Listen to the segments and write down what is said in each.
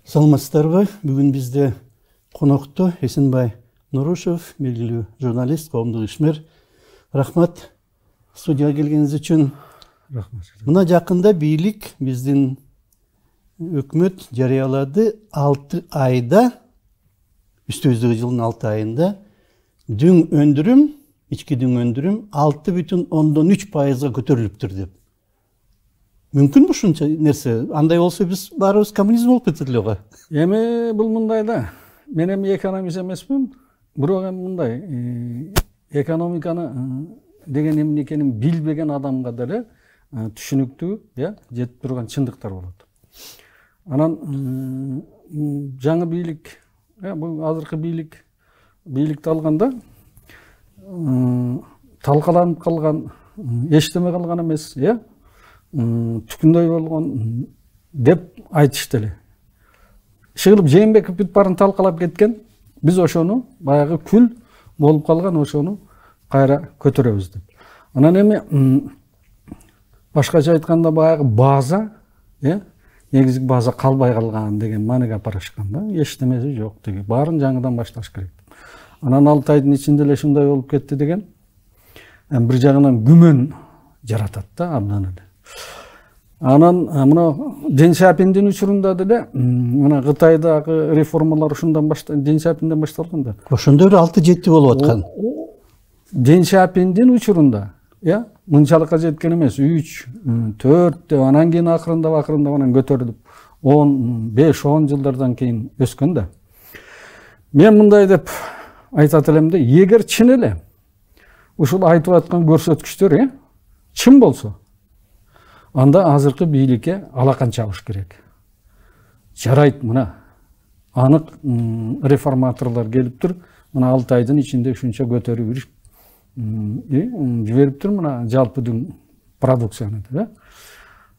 Саламатсыздарбы? Бүгүн бизде конокто Эсенбай Нурушев, белгилүү журналист, коомдук ишмер. Рахмат студияга келгениңиз үчүн. Рахмат. Мына жакында бийлик биздин өкмөт жарыялады 6 айда, үстүбүздөгү жылдын 6 айында дүң өндүрүм, ички дүң өндүрүм 6,3%га көтөрүлүптүр деп. Мүмкүн бу ушунча нерсе? Андай болсо биз баарыбыз коммунизм болуп кетет эле го. Эми бул мындай да. Мен эми экономист эмесмин, бирок эми мындай экономиканы деген эмне экенин билбеген адамга деле түшүнүктүү, жетип турган чындыктар болот. Анан жаңы бийлик, бул азыркы бийликти алганда талкаланып калган, эчтеме калган эмес, түкүндөй болгон деп айтышты эле. Шыгылып Жээнбеков бүт баарын талкалап кеткен, биз ошону баягы күл болуп калган ошону кайра көтөрөбүз деп. Анан эми башкача айтканда баягы база, негизги база калбай калган деген мааниге апарышкан да. Эчтемеси жок деген. Баарын жаңыдан башташ керек. Анан 6 айдын ичинде эле ушундай болуп кетти деген. Бир жагынан күмөн жаратат да абдан эле. Анан мына Дэн Сяопиндин учурунда деле мына Кытайдагы реформалар ушундан Дэн Сяопинден башталган да. Ошондо эле 6-7 болуп аткан. Дэн Сяопиндин учурунда, мынчалыкка жеткен эмес, 3, 4 деп анан кийин акырындап анан көтөрүлүп 5-10 жылдардан кийин өскөн да. Мен мындай деп айтат элем да, эгер чын эле ушул айтып аткан көрсөткүчтөр чын болсо, анда азыркы бийликке алакан чабыш керек. Жарайт, мына анык реформаторлор келиптир, мына 6 айдын ичинде ушунча көтөрүп жибериптир мына жалпы дүң продукцияны да.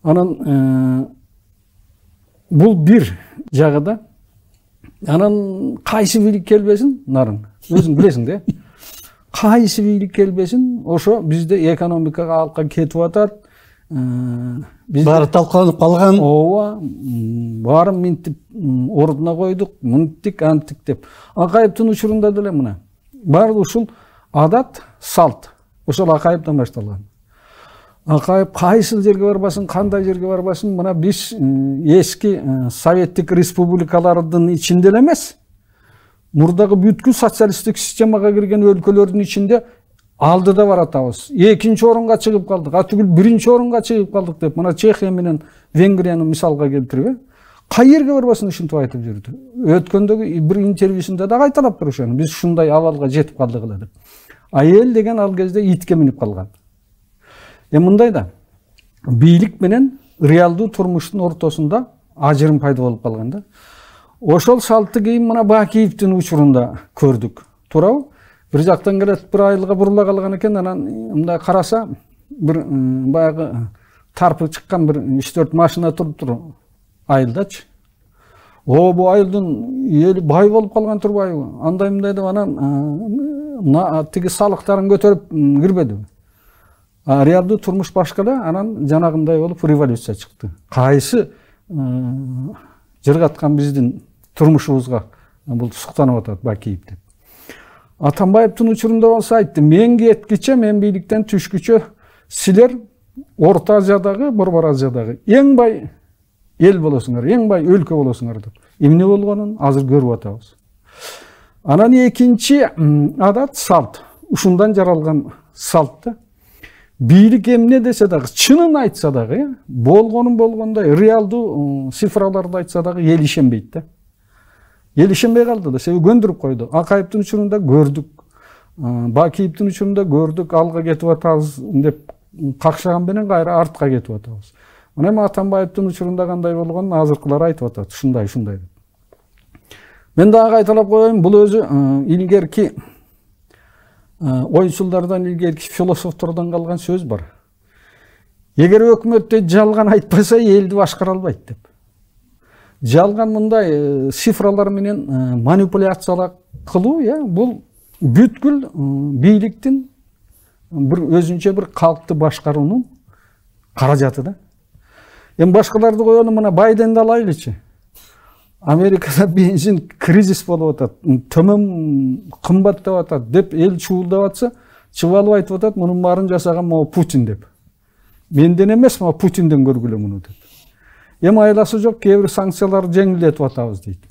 Анан бул бир жагыда. Анан кайсы бийлик келбесин, нарын өзүң билесиң да. Кайсы бийлик келбесин, ошо бизде экономикага алка кетип атат. Баары талкаланып калган. Ооба, баарын минтип ордуна койдук, мынтик, антик деп. Акаевдин учурунда деле мына баары ушул адат, салт ошол Акаевден башталган. Акаев кайсы жерге барбасын, кандай жерге барбасын, мына биз эски советтик республикалардын ичинде эле эмес, мурдагы бүткүл социалисттик системага кирген өлкөлөрдүн ичинде алдыда баратабыз. 2-нчи орунга чыгып калдык, түгүл 1-нчи орунга чыгып калдык деп мына Чехия менен Венгрияны мисалга келтирип, кай жерге барбасын ушинтип айтып жүрдү. Өткөндөгү бир интервьюсунда да кайталап туруп ошону, биз ушундай абалга жетип калдык эле деп. Эл деген ал кезде итке минип калган. Мындай да, бийлик менен реалдуу турмуштун ортосунда ажырым пайда болуп калган да. Ошол салтты кийин мына Бакиевдин учурунда көрдүк. Туурабы? Бир жактан келет, бир айылга бурула калган экен, анан мындай караса, бир баягы тарпы чыккан бир 3-4 машина туруптур айылдачы. Бу айылдын эли бай болуп калган турбайбы? Андай мындай деп анан тиги салыктарын көтөрүп кирбеди. Реалдуу турмуш башка эле, анан жанагындай болуп революция чыкты. Кайсы жыргаткан биздин турмушубузга бул суктанып атат Бакиев деп. Атамбаевдин учурунда болсо айтты, мен кеткиче, мен бийликтен түшкүчө силер Орто Азиядагы, Борбор Азиядагы эң бай эл болосуңар, эң бай өлкө болосуңар деп. Эмне болгонун азыр көрүп атабыз. Анан экинчи адат, салт. Ушундан жаралган салтты бийлик эмне десе дагы, чынын айтса дагы, болгонун болгондой реалдуу цифраларды айтса дагы эл ишенбейт да. Ел ишенбей калды да, себеби көндүрүп койду. Акаевдин учурунда көрдүк, Бакиевдин учурунда көрдүк, алга кетип атабыз деп какшаган менен кайра артка кетип атабыз. Мына эми Атамбаевдин учурунда кандай болгонун азыркылар айтып атат, ушундай деп. Мен дагы кайталап коеюн, бул өзү илгерки ойчулдардан, илгерки философтордон калган сөз бар. Эгер өкмөттө жалган айтпаса, элди башкара албайт деп. Жалган мындай цифралар менен манипуляциялар кылуу, бул бүткүл бийликтин бир өзүнчө бир калкты башкаруунун каражаты да. Башкаларды коелу, мына Байденди алайлычы. Америкада бензин кризис болуп атат, төмөн кымбаттап атат деп эл чуулдап атса, чыгып алып айтып атат, мунун баарын жасаган могу Путин деп. Менден эмес, могу Путинден көргүлө муну деп. Эми айласы жок, кээ бир санкцияларды жеңилдетип атабыз дейт.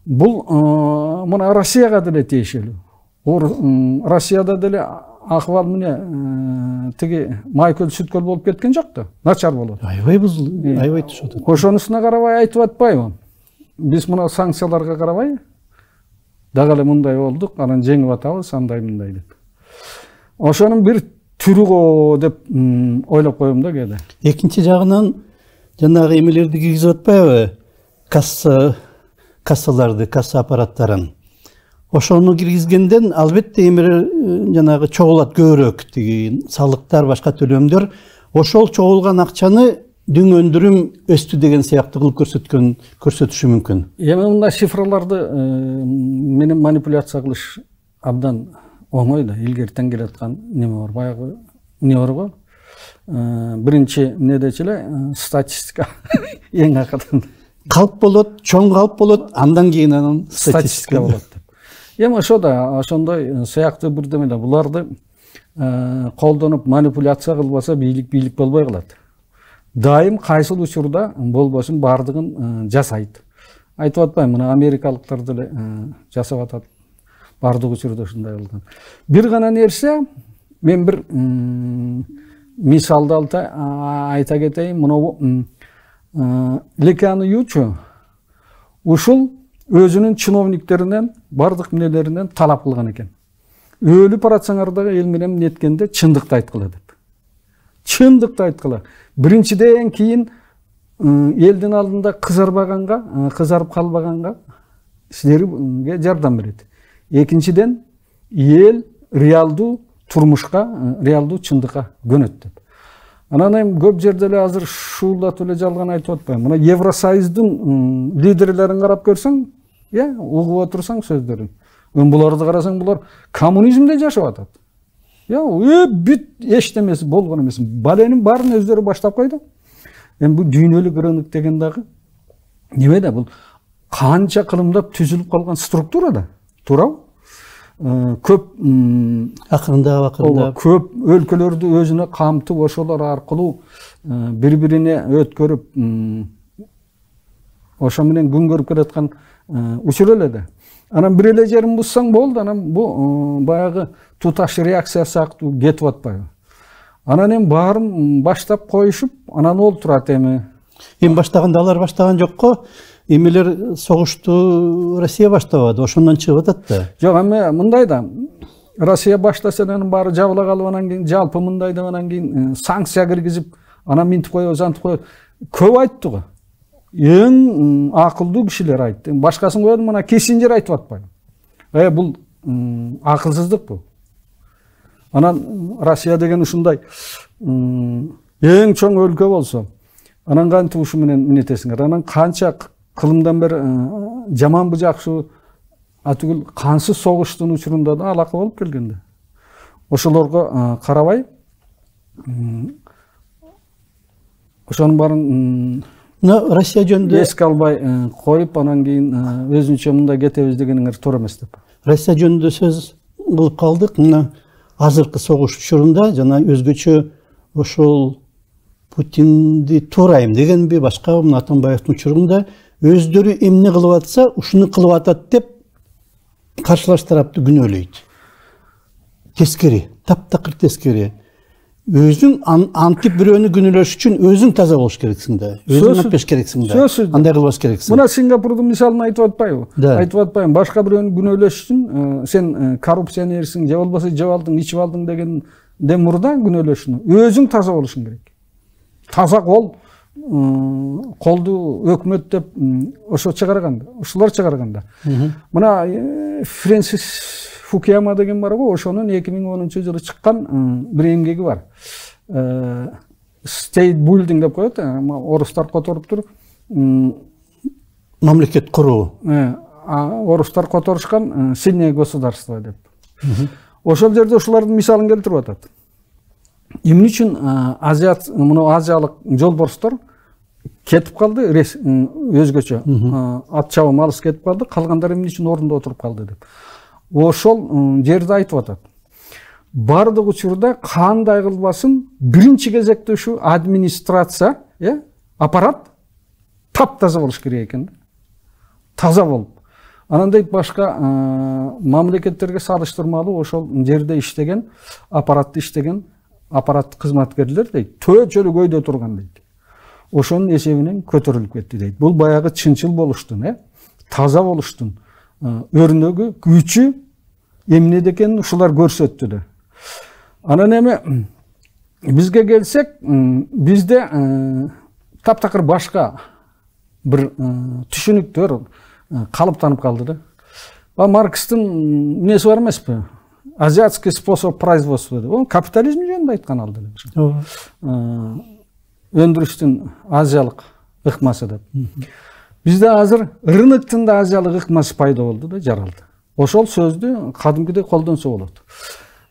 Бул мына Россияга деле тиешелүү. Россияда деле акыбал міне тиги майкөл сүткөл болуп кеткен жок да, начар болот. Аябай бузулду, аябай түшүп атат. Ошонусуна карабай айтып атпайбы? Биз мына санкцияларга карабай, дагы эле мындай болдук, анан жеңип атабыз, андай мындай деп. Ошонун бир түрү го деп ойлоп коем да кээде. Экинчи жагынан жанагы эмелерди киргизип атпайбы? Кассаларды, касса аппараттарын. Ошону киргизгенден албетте эмелер жанагы чогулат көбүрөөк, тиги салыктар, башка төлөмдөр. Ошол чогулган акчаны дүң өндүрүм өстү деген сыяктуу кылып көрсөтүшү мүмкүн. Эми мындай шифрларды менен манипуляция кылыш абдан оңой да, илгертен келаткан неме бар. Баягы не бар го? Биринчи эмнедечи эле статистика эң акырын. Калп болот, чоң калп болот, андан кийин анан статистика болот деп. Эми ошо да, ошондой сыяктуу бирдеме да, буларды колдонуп манипуляция кылбаса бийлик болбой калат. Дайым кайсыл учурда болбосун бардыгын жасайт. Айтып атпайм, мына америкалыктар деле жасап атат. Бардык учурда ушундай болгон. Бир гана нерсе, мен бир мисалды айта кетейин. Мына Леканы Ючу ушул өзүнүн чиновниктеринен, бардык эмнелеринен талап кылган экен. Өлүп баратсаңар дагы эл менен неткенде чындыкты айткыла деп. Чындыкты айткыла. Биринчиден кийин элдин алдында кызарып калбаганга силерге жардам берет. Экинчиден эл реалдуу турмушка, реалдуу чындыкка көнөт деп. Анан эми көп жерде эле азыр шуулдатып эле жалган айтып атпайм. Мына Евросоюздун лидерлерин карап көрсөң, угуп отурсаң сөздөрүн. Буларды карасаң, булар коммунизмде жашап атат. Бүт эчтемеси болгон эмес. Баленин баарын өздөрү баштап койду. Эми бул дүйнөлүк рынок деген дагы неме да, бул канча кылымдап түзүлүп калган структура да. Туурабы? Көп акырындап көп өлкөлөрдү өзүнө камтып, ошолор аркылуу бири-бирине өткөрүп, ошо менен күн көрүп келаткан учур эле да. Анан бир эле жерин буссаң болду, анан бу баягы туташ реакция сыяктуу кетип атпайбы. Анан эми баарын баштап коюшуп, анан олтурат эми. Эми баштаганда алар баштаган жокко, эмелер согушту Россия баштабады, ошондон чыгып атат да. Жок, эми мындай да, Россия баштаса анан баары жабыла калып, анан кийин жалпы мындай деп, анан кийин санкция киргизип, анан минтип коебуз, антип коебуз. Көп айтты го. Эң акылдуу кишилер айтты. Башкасын коёдум, мына Киссинджер айтып атпайбы. Бул акылсыздык бул. Анан Россия деген ушундай эң чоң өлкө болсо, анан кантип ушу менен минетесиңер? Анан канча кылымдан бери жаманбы жакшы атүгүл кансыз согуштун учурунда да алака болуп келгенде. Ошолорго карабай, ошонун баарын Россия жөнүндө эске албай коюп, анан кийин өзүнчө мындай кетебиз дегениңер туура эмес деп. Россия жөнүндө сөз кылып калдык. Мына азыркы согуш учурунда жана өзгөчө ошол Путинди туурайм дегенби, башка мына Атамбаевдин учурунда өздөрү эмне кылып атса, ушуну кылып атат деп каршылаш тарапты күнөөлөйт. Тескери, таптакыр тескери. Өзүң антип бирөөнү күнөөлөш үчүн өзүң таза болуш керексиң да. Өзүң өтпеш керексиң да. Андай кылбаш керексиң. Мына Сингапурдун мисалын айтып атпайбы? Айтып атпайм. Башка бирөөнү күнөөлөш үчүн сен коррупционерсиң, же болбосо жеп алдың, ичип алдың дегенден мурда күнөөлөшүнү өзүң таза болушуң керек. Таза колду өкмөт деп ошо чыгарганда, ошолор чыгарганда. Мына Фрэнсис Фукуяма деген бар го, ошонун 2010-жылы чыккан бир эмгеги бар. State building деп коет, орустар которуптур. Мамлекет куруу. Орустар которушкан сильное государство деп. Ошол жерде ошолордун мисалын келтирип атат. Эмне үчүн азиялык жолборстор кетип калды, өзгөчө ат чабым алыс кетип калды, калгандар эмне үчүн орунда отуруп калды деп. Ошол жерде айтып атат. Бардык учурда кандай кылбасын, биринчи кезекте ушу администрация, аппарат таптаза болуш керек экен. Таза болуп. Анан дейт башка мамлекеттерге салыштырмалуу ошол жерде иштеген, аппаратты иштеген аппарат кызматкерлер дейт, төчөлүк өйдө турган дейт. Ошонун эсебинен көтөрүлүп кетти дейт. Бул баягы чынчыл болуштун, таза болуштун өрнөгү, күчү эмнеде экенин ушулар көрсөттү да. Анан эми бизге келсек, бизде таптакыр башка бир түшүнүктөр калыптанып калды да. Маркстин несі бар эмеспи? Азиатский способ производства деп. Ол капитализм жөнүндө айткан ал деле. Өндүрүштүн азиялык ыкмасы деп. Бизде азыр рыноктун да азиялык ыкмасы пайда болду да, жаралды. Ошол сөздү кадимкидей колдонсо болот.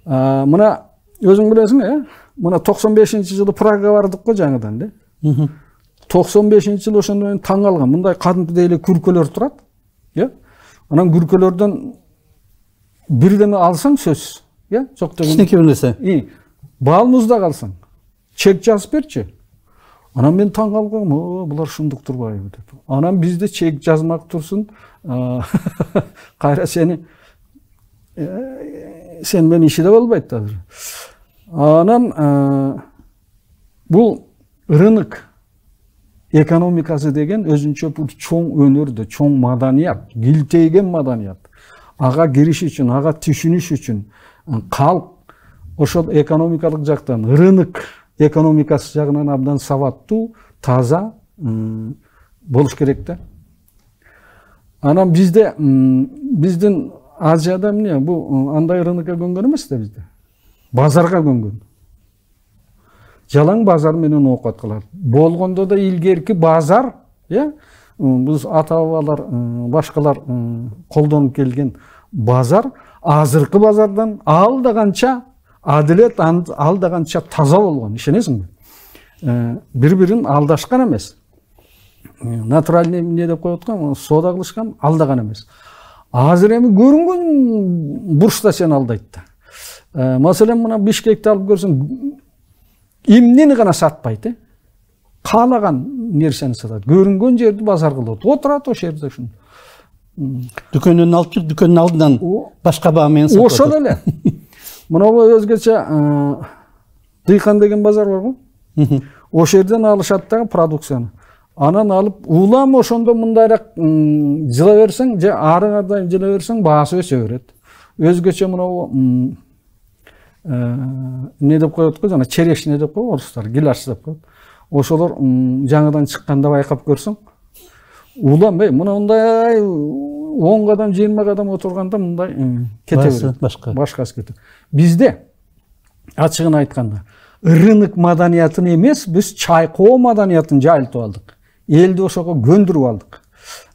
Мына өзүң билесиң, мына 95-жылы Прага бардык го жаңыдан да. 95-жылы ошондо мен таң калгам. Мындай кадимкидей эле күркөлөр турат. Анан күркөлөрдөн бирдеме алсаң сөз, жок деген. Кичинекей билесе. Бал музда калсаң, чек жазып берчи. Анан мен таң калгам, булар шундук турбайбы деп. Анан бизде чек жазмак турсун, кайра сен менен иши да болбойт азыр. Анан бул рынок экономикасы деген өзүнчө бул чоң өнөрдө, чоң маданият, килтейген маданият. Ага кириш үчүн, ага түшүнүш үчүн калк ошол экономикалык жактан, рынок экономикасы жагынан абдан сабаттуу, таза болуш керек да. Анан биздин Азияда эмне, бул андай рынокко көнгөн эмес да бизде. Базарга көнгөн. Жалаң базар менен оокат кылат. Болгондо да илгерки базар, биз ата-бабалар, башкалар колдонуп келген базар, азыркы базардан алда канча адилет, алда канча таза болгон, ишенесиңби? Бири-бирин алдашкан эмес. Натуральный эмне деп коюп аткан, соода кылышкан, алдаган эмес. Азыр эми көрүнгөн бурчта сен алдайт да. Маселен мына Бишкекти алып көрсөң, эмнени гана сатпайт, каалаган нерсени сатат. Көрүнгөн жерди базар кылат. Отурат ошол жерде ушун. Дүкөнүн алып чык, дүкөнүн алдынан башка баа менен сатат. Ошол эле. Мына өзгөчө Дыйкан деген базар бар го. Ошол жерден алышат дагы продукцияны. Анан алып, улам ошондо мындайраак жыла берсең, же арыңардай жыла берсең, баасы өсө берет. Өзгөчө мына не деп коет го, жана черешня деп коет орустар, гилаш деп коет. Ошолор жаңыдан чыкканда байкап көрсөң, улам мындай 10 кадам, 20 кадам отурганда мындай кете берет. Башкасы кетет. Бизде ачыгын айтканда, рынок маданиятын эмес, биз чайкоо маданиятын жайылтып алдык. Элди ошого көндүрүп алдык.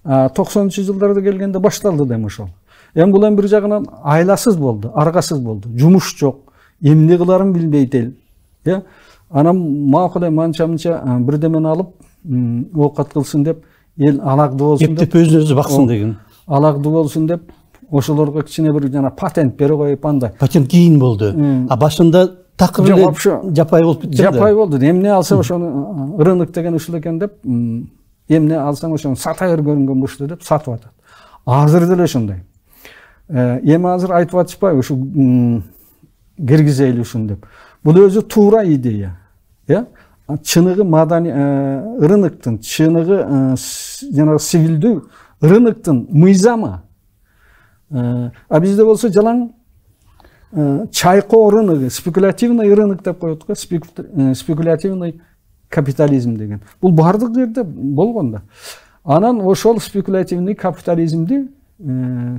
90-жылдарда келгенде башталды да ошол. Эми бул бир жагынан айласыз болду, аргасыз болду. Жумуш жок, эмне кыларын билбейт эл. Анан макулай манча-мынча бирдемени алып, оокат кылсын деп, эл алагдуу болсун деп, эптеп өзүн-өзү баксын деген. Алагдуу болсун деп, ошолорго кичине бир жана патент бере коюп андай. Патент кийин болду. Башында такыр эле жапай болуп кетти да. Жапай болду. Эмне алса ошону рынок деген ушул экен деп, эмне алсаң ошону сата бер көрүнгөн бушта деп сатып атат. Азыр деле ошондой. Эми азыр айтып атышпайбы ушу киргизели ушун деп. Бул өзү туура идея. Чыныгы рыноктун, чыныгы жанагы сивилдүү рыноктун мыйзамы. А бизде болсо жалаң чайкоо рыногу, спекулятивный рынок деп коет го, спекулятивный капитализм деген. Бул бардык жерде болгон да. Анан ошол спекулятивный капитализмди,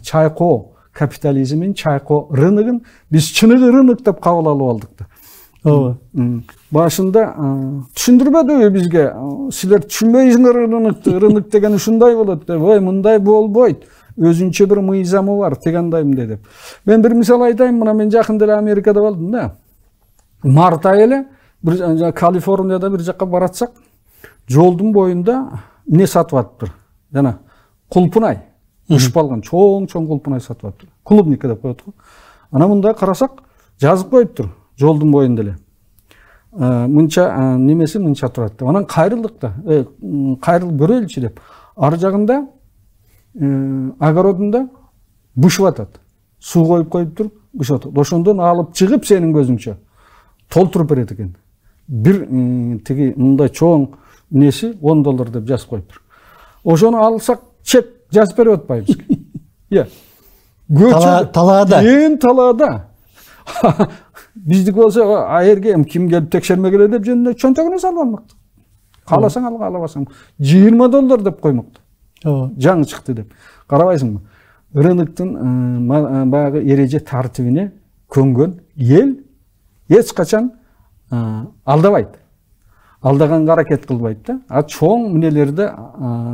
чайкоо капитализмин, чайкоо рыногун биз чыныгы рынок деп кабыл алып алдык да. Башында түшүндүрбөдүбү бизге? Силер түшүнбөйсүңөр рынок деген ушундай болот деп. Ой, мындай болбойт. Өзүнчө бир мыйзамы бар, тегендаймын деп. Мен бир мисал айтайын, мына мен жакын деле Америкада болдум да. Март айы эле бир Калифорнияда бир жакка баратсак, Жолдун боюнда эмне сатып атыптыр? Жана кулпунай, үшүп алган чоң кулпунай сатып атыптыр. Клубника деп коет го. Ана мында карасак жазып коюптур жолдун боюнда эле. Мынча немеси мынча турат деп. Анан кайрылдыкта, кайрыл көрөлүчү деп. Ар жагында огородунда бушуп атат. Суу коюп коюптур, бушуп атат. Ошондон алып чыгып сенин көзүңчө толтуруп берет экен. Бир тиги мындай чоң несі $10 деп жазып коюптур. Ошону алсак чек жазып берип атпайбызбы? Иә. Талаада. Эң талаада. Биздики болсо аерге ким келип текшермегиле деп жөнүндө чөнтөгүнө салып алмактыр. Кааласаң ал, каалабасаң $20 деп коймокту. Жаңы чыкты деп. Карабайсыңбы? Рыноктун баягы эреже тартибине көнгөн эл эч качан алдабайт. Алдаганга аракет кылбайт да. А чоң эмнелерди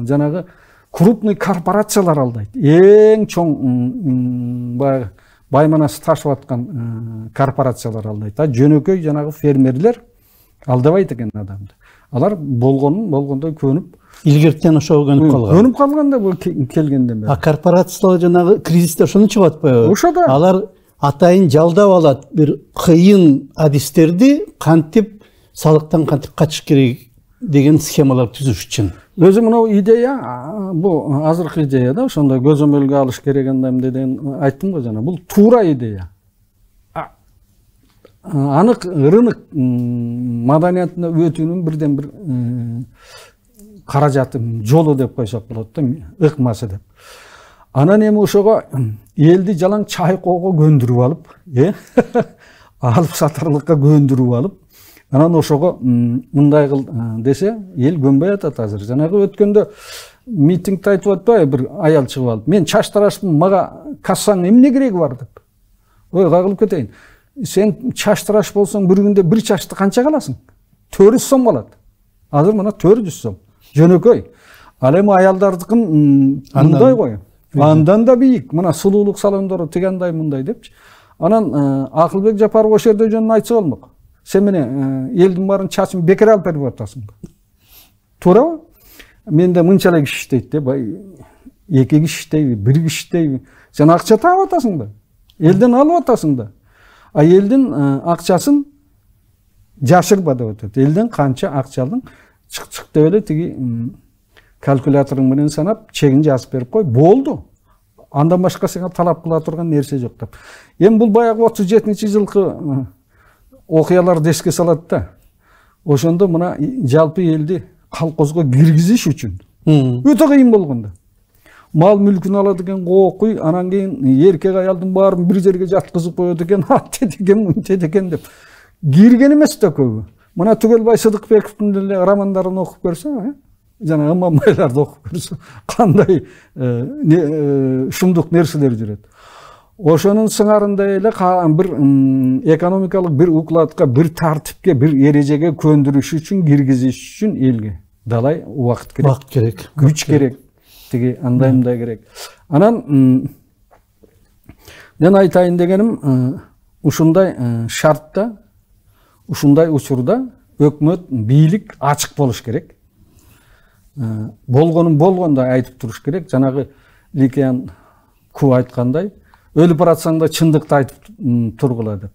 жанагы крупный корпорациялар алдайт. Эң чоң баягы байманасы ташып аткан корпорациялар алдайт. А жөнөкөй жанагы фермерлер алдабайт экен адамды. Алар болгондой көнүп, илгертен ошого көнүп калган. Көнүп калганда бул келгенден бери. А корпорациялар жанагы кризисте ошону чыгып атпайбы? Ошодо. Алар атайын жалдап алат бир кыйын адистерди кантип салыктан кантип качыш керек деген схемалар түзүш үчүн. Өзү мына идея, бул азыркы идея да, ошондой көзөмөлгө алыш керек андай деген айттым го жана. Бул туура идея. Анык рынок маданиятына өтүүнүн бирден бир каражаты, жолу деп койсок болот да, ыкмасы деп. Анан эми ошого элди жалаң чайкоого көндүрүп алып, алып сатарлыкка көндүрүп алып, анан ошого мындай кыл десе, эл көнбөй атат азыр. Жанагы өткөндө митингде айтып атпайбы бир аял чыгып алып, мен чач тарашпын, мага кассаң эмне кереги бар деп. Ой, кагылып кетейин. Сен чач тараш болсоң бир күндө бир чачты канча каласың? 400 сом калат. Азыр мына 400 сом. Жөнөкөй. Ал эми аялдардыкын мындай кой. Андан да бийик. Мына сулуулук салондору тигандай мындай депчи. Анан Акылбек Жапаров ошол жерде жөнүн айтса болмок. Сен мене элдин баарын чачын бекер алып берип атасың. Туурабы? Менде мынчалык киши иштейт деп, 2 киши иштейби, 1 киши иштейби? Сен акча таап атасың да. Элден алып атасың да. А элдин акчасын жашырба деп атат. Элден канча акча алдың? Чык деп эле тиги калькуляторуң менен санап, чегин жазып берип кой, болду. Андан башка сага талап кыла турган нерсе жок деп. Эми бул баягы 37-жылкы окуяларды эске салат да. Ошондо мына жалпы элди колхозго киргизиш үчүн өтө кыйын болгондо. Мал мүлкүн алат экен, кокуй, анан кийин эркек аялдын баарын бир жерге жаткызып коет экен, аттет экен, мынтет экен деп. Кирген эмес да көбү. Мына Түгелбай Сыдыкбековдун деле романдарын окуп көрсөң, жана Ымамбайларды окуп көрсөң, кандай шумдук нерселер жүрөт. Ошонун сыңарындай эле бир экономикалык бир укладка, бир тартипке, бир эрежеге көндүрүш үчүн, киргизиш үчүн элге далай убакыт керек. Убакыт керек. Күч керек. Тиги андай керек. Анан мен айтайын дегеним, ушундай шартта, ушундай учурда өкмөт, бийлик ачык болуш керек. Болгонун болгондой айтып туруш керек. Жанагы Ликиян Ку айткандай, өлүп баратсаң да чындыкты айтып тургула деп.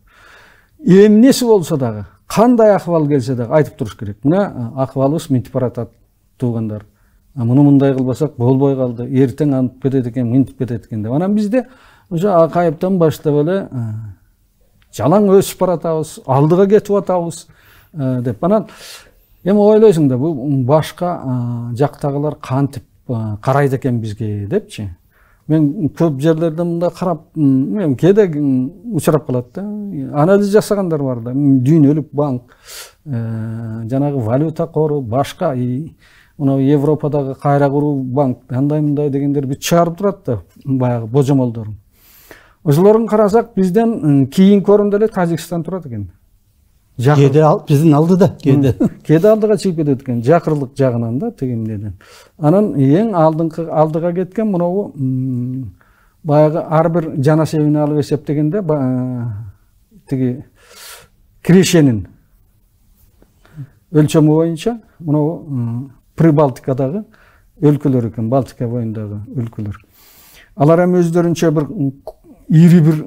Эмнеси болсо дагы, кандай акыбал келсе дагы айтып туруш керек. Мына акыбалыбыз мынтип баратат, туугандар. Муну мындай кылбасак болбой калды, эртең антип кетет экен, мынтип кетет экен деп. Анан бизде ошо Акаевден баштап эле жалаң өсүп баратабыз, алдыга кетип атабыз деп. Анан эми ойлойсуң да, бул башка жактагылар кантип карайт экен бизге депчи. Мен көп жерлерде мында карап, мен кээде учурап калат да. Анализ жасагандар бар да. Дүйнөлүк банк, жанагы валюта кору, башка мына Европадагы кайра куруу банк, андай мындай дегендер бүт чыгарып турат да, баягы божомолдорун. Ошолорун карасак, бизден кийин көрүндө эле Тажикстан турат экен. Кээде биздин алдыда, кээде алдыга чыгып кетет экен, жакырлык жагынан да, тигимден. Анан эң алдыга кеткен мынау баягы ар бир жана себини алып эсептегенде тиги кирешенин өлчөмү боюнча мына Прибалтикадагы өлкөлөр экен, Балтика боюндагы өлкөлөр. Алар эми өздөрүнчө бир ири бир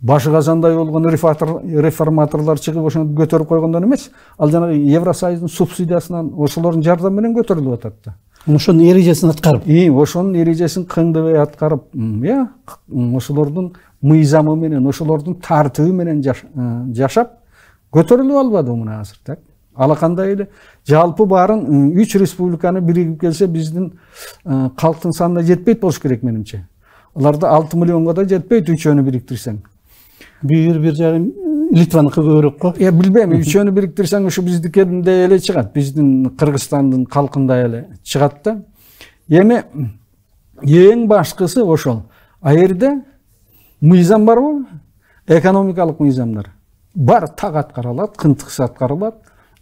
башы казандай болгон реформаторлор чыгып ошону көтөрүп койгондон эмес, ал жанагы Евросоюздун субсидиясынан ошолордун жардамы менен көтөрүлүп атат да. Ошонун эрежесин аткарып. Ошонун эрежесин кыңдыбай аткарып, ошолордун мыйзамы менен, ошолордун тартыбы менен жашап көтөрүлүп албады мына азыр так. Алакандай эле жалпы баарын 3 республиканы биригип келсе биздин калктын санына жетпейт болуш керек менимче. Аларда 6 миллионго да жетпейт үчөөнү бириктирсең. Bir жагы Литваныкы көбүрөөк го. Билбейм, үчөөнү бириктирсең ушу биздикиндей эле чыгат. Биздин Кыргызстандын калкындай эле чыгат да. Эми эң башкысы ошол. А жерде мыйзам барбы? Экономикалык мыйзамдар. Бар так аткарылат, кынтыксыз аткарылат.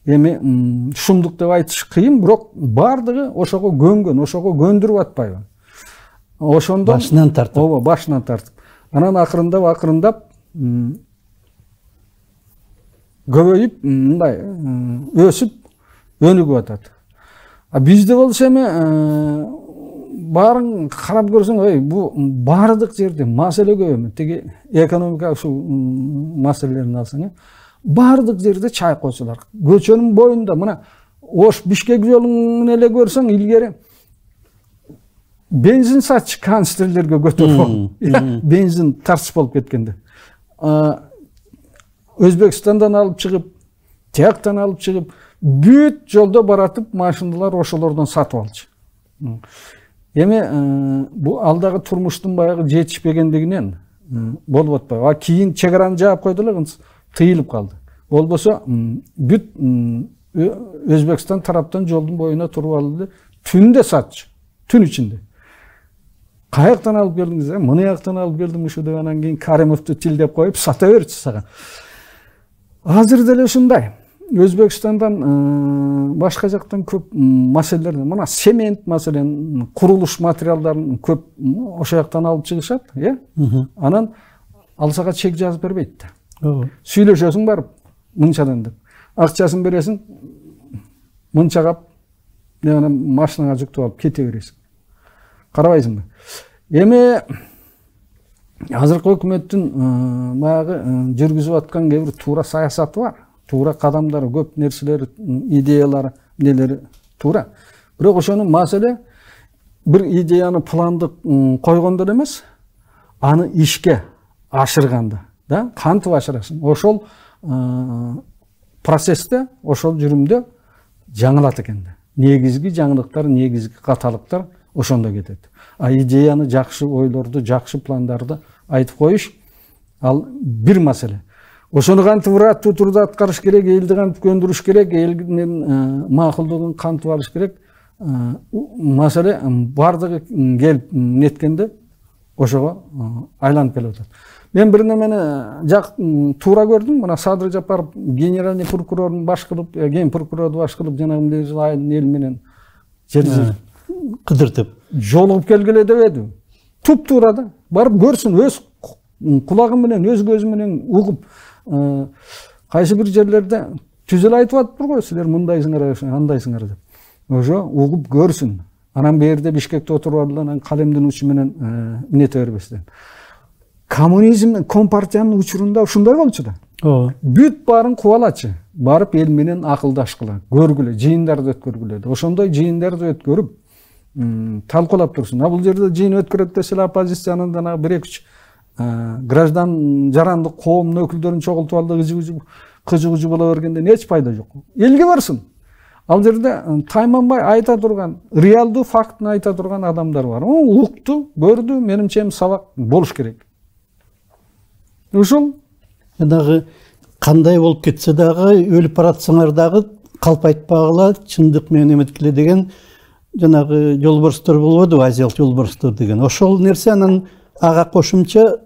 Эми шумдук деп айтыш кыйын, бирок бардыгы ошого көнгөн, ошого көндүрүп атпайбы? Ошондон башынан тартып. Ооба, башынан тартып. Анан акырындап көбөйүп, мындай өсүп, өнүгүп атат. А бизде болсо эми баарын карап көрсөң, бу бардык жерде маселе көп эми. Тиги экономика ушул маселелерин алсаң, бардык жерде чайкоочулар. Көчөнүн боюнда мына Ош Бишкек жолун эле көрсөң, илгери бензин сатчы канистрлерге көтөрүп, бензин тарс болуп кеткенде. Өзбекстандан алып чыгып, тияктан алып чыгып, бүт жолдо баратып машиналар ошолордон сатып алчу. Эми бу алдагы турмуштун баягы жетишпегендигинен болуп атпайбы. А кийин чек араны жаап койдулар, тыйылып калды. Болбосо бүт Өзбекстан тараптан жолдун боюна туруп алды, түндө сатчу, түн ичинде. Каяктан алып келдиңиз? Мына жактан алып келдим ушу деп, анан кийин Каримовду тилдеп коюп сата берчү сага. Азыр деле ушундай. Өзбекстандан башка жактан көп маселелер, мына семент маселен, курулуш материалдарын көп ошол жактан алып чыгышат, Анан ал сага чек жазып бербейт да. Сүйлөшөсүң барып, мынчадан деп. Акчасын бересиң, мынчагап, машинага жүктөп алып кете бересиң. Карабайсыңбы? Эми азыркы өкмөттүн баягы жүргүзүп аткан кээ бир туура саясаты бар. Туура кадамдары, көп нерселери, идеялары, нелери туура. Бирок ошонун маселе бир идеяны пландык койгондо эмес, аны ишке ашырганда, да, кантип ашырасың? Ошол процессте, ошол жүрүмдө жаңылат экен да. Негизги жаңылыктар, негизги каталыктар ошондо кетет. А идеяны, жакшы ойлорду, жакшы пландарды айтып коюш, ал бир маселе. Ошону кантип ыраттуу турда аткарыш керек, элди кантип көндүрүш керек, элдин макулдугун кантип алыш керек. Маселе бардыгы келип неткенде ошого айланып келип атат. Мен бир немени туура көрдүм. Мына Садыр Жапаров генеральный прокурорун баш кылып, ген прокурорду баш кылып, жанагы мындай айыл эл менен жерди кыдыртып жолугуп келгиле дебеди. Туп-туура да. Барып көрсүн, өз кулагы менен, өз көзү менен угуп, кайсы бир жерлерде түзел айтып атыптыр го, силер мындайсыңар, андайсыңар деп. Ошо угуп көрсүн. Анан берде Бишкекте отуруп алып, анан калемдин учу менен нете бербестен. Коммунизм, компартиянын учурунда ушундай болчу да. Бүт баарын кубалачы. Барып эл менен акылдашкыла, көргүлө, жыйындарды өткөргүлө. Ошондой жыйындарды өткөрүп, талкуулап турсун. Бул жерде жыйын өткөрөт десе, оппозициянын дана 1-2 граждан жарандык коомдун өкүлдөрүн чогултуп алды, кыжы боло бергенде эч пайда жок. Элге барсын. Ал жерде тайманбай айта турган, реалдуу фактын айта турган адамдар бар. Укту, көрдү, менимче сабак болуш керек. Ушул дагы кандай болуп кетсе дагы, өлүп баратсаңар дагы калп айтпагыла, чындык менен эметкиле деген жанагы жолборстор болбоду, азиялык жолборстор деген. Ошол нерсе анан ага кошумча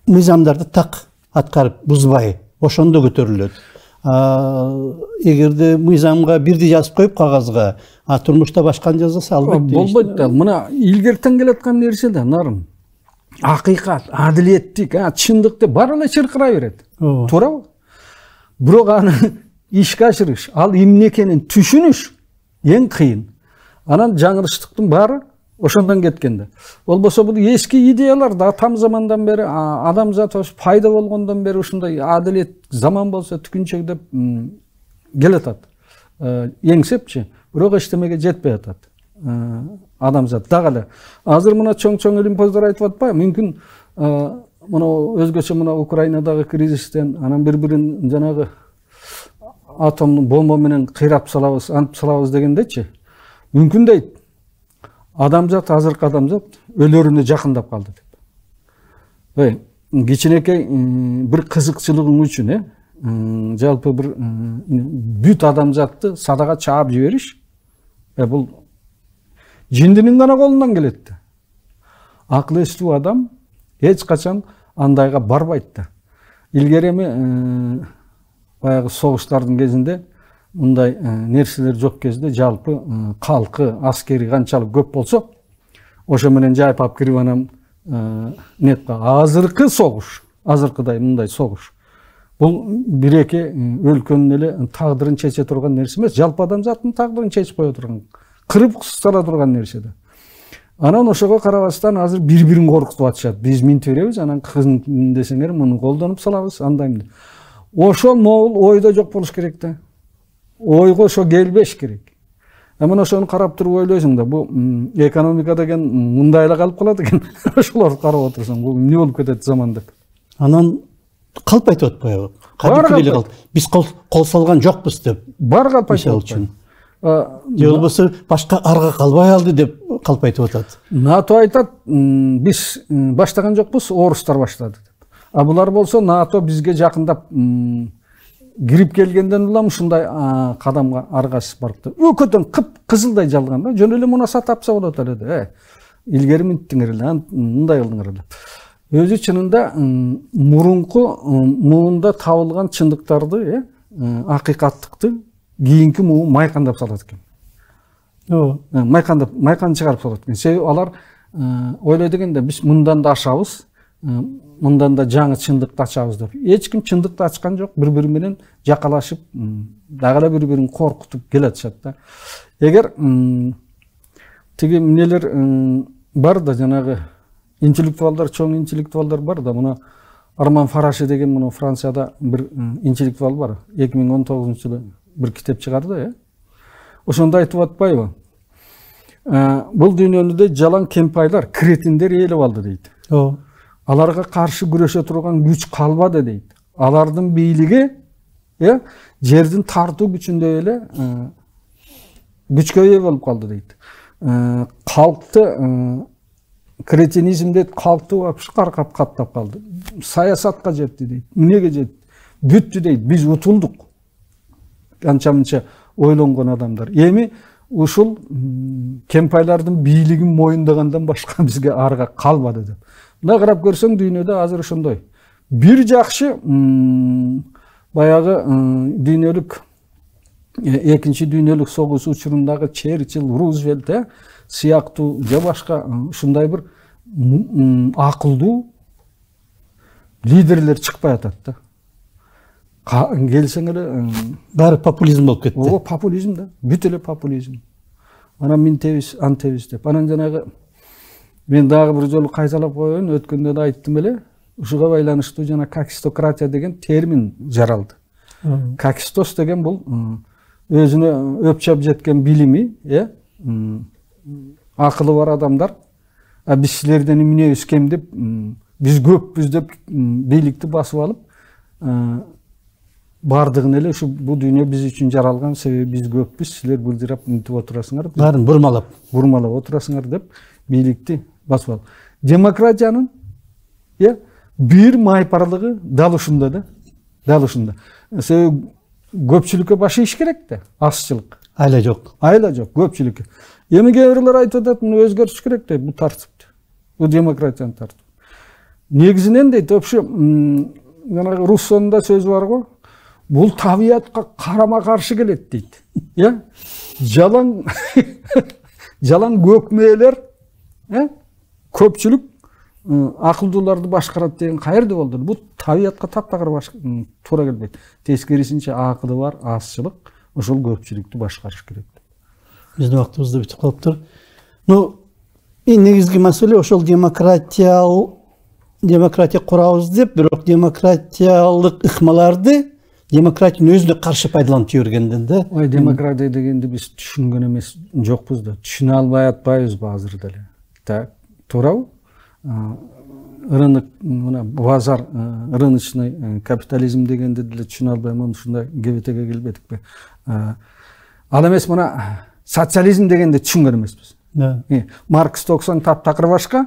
мыйзамдарды так аткарып, бузбай, ошондо көтөрүлөт. Эгерде мыйзамга бирди жазып коюп кагазга, турмушта башканы жазса албайт. Болбойт да. Мына илгертен келаткан нерсе да, нарын. Акыйкат, адилеттик, чындык деп бар эле чыркырай берет. Туурабы? Бирок аны ишке ашырыш, ал эмне экенин түшүнүш эң кыйын. Анан жаңырыштыктын баары ошондон кеткенде. Болбосо бул эски идеялар да там замандан бери адамзат пайда болгондон бери ушундай адилет заман болсо түкүнчөк деп келатат. Эңсепчи, бирок эчтемеге жетпей атат. Адамзат дагы эле. Азыр мына чоң-чоң илимпоздор айтып атпайбы? Мүмкүн мына өзгөчө мына Украинадагы кризистен анан бири-бирин жанагы атомдук бомба менен кыйрап салабыз, антып салабыз дегендечи. Мүмкүн дейт. Адамзат, азыркы адамзат өлөрүнө жакындап калды деп. Кичинекей бир кызыкчылыгың үчүн, жалпы бир бүт адамзатты садага чаап жибериш, бул жиндинин гана колунан келет. Акыл эстүү адам эч качан андайга барбайт да. Илгери эми баягы согуштардын кезинде мындай нерселер жок кезде жалпы калкы, аскери канчалык көп болсо, ошо менен жайып алып кирип анан азыркы согуш, азыркыдай мындай согуш. Бул бир-эки өлкөнүн эле тагдырын чече турган нерсе эмес, жалпы адамзаттын тагдырын чечип кое турган, кырып сала турган нерсе да. Анан ошого карабастан азыр бири-бирин коркутуп атышат. Биз минтип беребиз, анан кызын десеңер муну колдонуп салабыз, андайм. Ошол могул ойдо жок болуш керек да. Ойго ошо келбеш керек. Мына ошону карап туруп ойлойсуң да, бу экономика деген мындай эле калып калат экен. Ошолорду карап отурсаң, бул эмне болуп кетет заман деп. Анан калп айтып атпайбы? Кадимки эле калды. Биз кол салган жокпуз деп. Бар калп айтып атпайбы? Же болбосо башка арга калбай алды деп калп айтып атат. НАТО айтат, биз баштаган жокпуз, орустар баштады деп. А булар болсо НАТО бизге жакындап кирип келгенден улам ушундай кадамга аргасыз барыпты. Өкөтөн кып-кызылдай жалган да, жөн эле муна сатапса болот эле да. Илгери минттиңер эле, мындай кылдыңар эле. Өзү чынында мурунку муунда табылган чындыктарды, акыйкаттыкты кийинки муу майкандап салат экен. Майкан чыгарып салат экен. Себеби алар ойлойт экен да, биз мындан да ашабыз, мындан да жаңы чындыкты ачабыз деп. Эч ким чындыкты ачкан жок, бири-бири менен жакалашып, дагы эле бири-бирин коркутуп келатышат да. Эгер тиги эмнелер бар да, жанагы интеллектуалдар, чоң интеллектуалдар бар да, мына Арман Фараши деген мына Францияда бир интеллектуал бар. 2019-жылы бир китеп чыгарды, ошондо айтып атпайбы? Бул дүйнөнү жалаң кемпайлар, кретиндер ээлеп алды дейт. Аларга каршы күрөшө турган күч калбады дейт. Алардын бийлиги, жердин тартуу күчүндөй эле күчкө ээ болуп калды дейт. Калкты кретинизм дейт, калкты каркап каттап калды. Саясатка жетти дейт. Эмнеге жетти? Бүттү дейт. Биз утулдук. Канча-мынча ойлонгон адамдар. Эми ушул кемпайлардын бийлигин моюндагандан башка бизге арга калбады деп. Мына карап көрсөң дүйнөдө азыр ошондой. Бир жакшы баягы дүйнөлүк экинчи дүйнөлүк согуш учурундагы Черчилл, Рузвельт сыяктуу же башка ушундай бир акылдуу лидерлер чыкпай атат да. Келсең эле баары популизм болуп кетти. Популизм да, бүт эле популизм. Анан минтебиз, антебиз деп. Анан жанагы мен дагы бир жолу кайталап коеюн, өткөндө да айттым эле, ушуга байланыштуу жана какистократия деген термин жаралды. Какистос деген бул өзүнө өпчап жеткен билими, акылы бар адамдар, биз силерден эмнебиз кем деп, биз көппүз деп бийликти басып алып, бардыгын эле ушу бул дүйнө биз үчүн жаралган, себеби биз көппүз, силер былдырап мынтип отурасыңар, баарын бурмалап отурасыңар деп бийликти басып алып. Демократиянын бир майпарлыгы дал ушунда да, дал ушунда. Себеби көпчүлүккө баш ийиш керек да, азчылык. Айла жок, көпчүлүккө. Эми кээ бирлер айтып атат, муну өзгөртүш керек дейт, бул тартипти. Бул демократиянын тартипи. Негизинен дейт, вообще жанагы Руссонун да сөзү бар го, бул табиятка карама каршы келет дейт. Жалаң көкмээлер, көпчүлүк акылдууларды башкарат деген каерде болду? Бул табиятка таптакыр туура келбейт. Тескерисинче акылы бар азчылык ошол көпчүлүктү башкарыш керек. Биздин убактыбыз да бүтүп калыптыр. Негизги маселе ошол демократия курабыз деп, бирок демократиялык ыкмаларды демократиянын өзүнө каршы пайдаланып жибергенден да. Ой, демократия дегенди биз түшүнгөн эмес жокпуз да. Түшүнө албай атпайбызбы азыр деле. Так, туурабы? Рынок, базар, рыночный капитализм дегенди деле түшүнө албаймын, ушундай кебетеге келбедикпи? Ал эмес мына социализм дегенди түшүнгөн эмеспиз. Марксти окусаң таптакыр башка,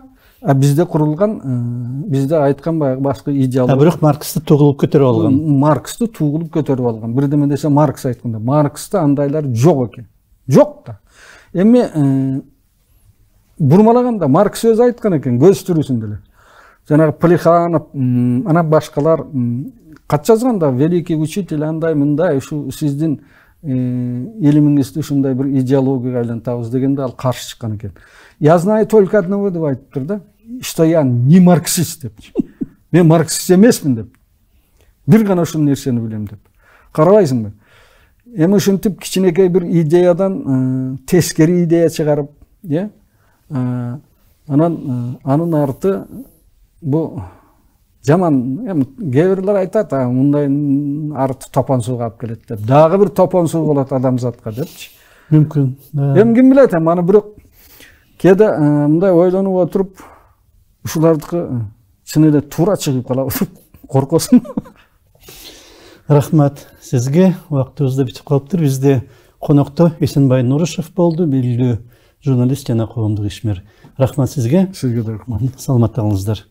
бизде курулган, бизде айткан баягы башка идеология. Бирок Марксти тугулуп көтөрүп алган. Марксти тугулуп көтөрүп алган. Бирдеме десе Маркс айтканда, Маркста андайлар жок экен. Жок да. Эми бурмалаганда Маркс өзү айткан экен, көз түрүсүндө эле. Жанагы Плеханов, анан башкалар кат жазганда, великий учитель андай мындай, ушу сиздин илимиңизди ушундай бир идеологияга айлантабыз дегенде ал каршы чыккан экен. Я знаю только одного деп айтыптыр да, что я не марксист деп. Мен марксист эмесмин деп. Бир гана ушул нерсени билем деп. Карабайсыңбы? Эми ушинтип кичинекей бир идеядан тескери идея чыгарып, анан анын арты бу жаман, эми кээ бирлер айтат, мындай арты топон сууга алып келет деп. Дагы бир топон суу болот адамзатка депчи. Мүмкүн. Эми ким билет, аны бирок кээде мындай ойлонуп отуруп, ушулардыкы чын эле туура чыгып калабы деп коркосун. Рахмат сизге. Убактыбыз да бүтүп калыптыр. Бизде конокто Эсенбай Нурушев болду, белгилүү журналист жана коомдук ишмер. Рахмат сизге. Сизге да рахмат. Саламатта калыңыздар.